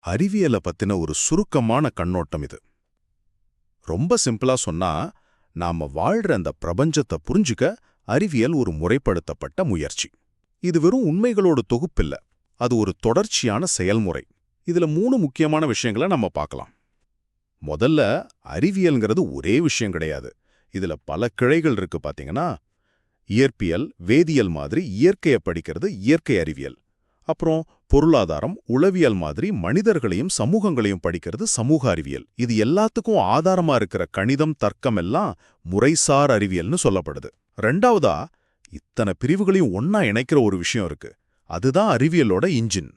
அறிவியல பத்தின ஒரு சுருக்கமான கண்ணோட்டம் இது. ரொம்ப சிம்பிளா சொன்னா, நாம வாழ்ற அந்த பிரபஞ்சத்தை புரிஞ்சுக்க அறிவியல் ஒரு முறைப்படுத்தப்பட்ட முயற்சி. இது வெறும் உண்மைகளோட தொகுப்பில்ல, அது ஒரு தொடர்ச்சியான செயல்முறை. இதுல 3 முக்கியமான விஷயங்களை நம்ம பார்க்கலாம். முதல்ல, அறிவியல்ங்கிறது ஒரே விஷயம் கிடையாது. இதுல பல கிளைகள் இருக்கு பாத்தீங்கன்னா. இயற்பியல், வேதியியல் மாதிரி இயற்கையை படிக்கிறது இயற்கை அறிவியல். அப்புறம் பொருளாதாரம், உளவியல் மாதிரி மனிதர்களையும் சமூகங்களையும் படிக்கிறது சமூக அறிவியல். இது எல்லாத்துக்கும் ஆதாரமா இருக்கிற கணிதம், தர்க்கம் எல்லாம் முறைசார் அறிவியல்னு சொல்லப்படுது. ரெண்டாவதா, இத்தனை பிரிவுகளையும் ஒன்னா இணைக்கிற ஒரு விஷயம் இருக்கு. அதுதான் அறிவியலோட இன்ஜின்.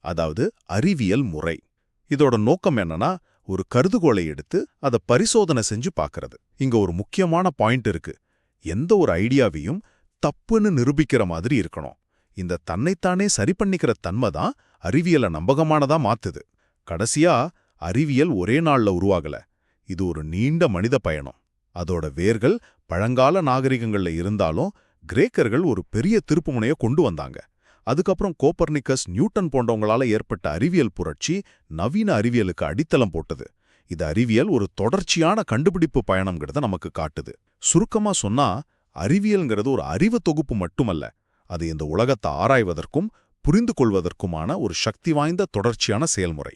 அதாவது அறிவியல் முறை. இதோட நோக்கம் என்னன்னா, ஒரு கருதுகோளை எடுத்து அதை பரிசோதனை செஞ்சு பார்க்கறது. இங்க ஒரு முக்கியமான பாயிண்ட் இருக்கு. எந்த ஒரு ஐடியாவையும் தப்புன்னு நிரூபிக்கிற மாதிரி இருக்கணும். இந்த தன்னைத்தானே சரி பண்ணிக்கிற தன்மை தான் அறிவியலை நம்பகமானதா மாத்துது. கடைசியா, அறிவியல் ஒரே நாள்ல உருவாகல. இது ஒரு நீண்ட மனித பயணம். அதோட வேர்கள் பழங்கால நாகரிகங்கள்ல இருந்தாலும் கிரேக்கர்கள் ஒரு பெரிய திருப்புமுனைய கொண்டு வந்தாங்க. அதுக்கப்புறம் கோப்பர்னிக்கஸ், நியூட்டன் போன்றவங்களால ஏற்பட்ட அறிவியல் புரட்சி நவீன அறிவியலுக்கு அடித்தளம் போட்டது. இது அறிவியல் ஒரு தொடர்ச்சியான கண்டுபிடிப்பு பயணம்ங்கிறத நமக்கு காட்டுது. சுருக்கமா சொன்னா, அறிவியல்ங்கிறது ஒரு அறிவு தொகுப்பு மட்டுமல்ல. அது இந்த உலகத்தை ஆராய்வதற்கும் புரிந்து கொள்வதற்குமான ஒரு சக்தி வாய்ந்த தொடர்ச்சியான செயல்முறை.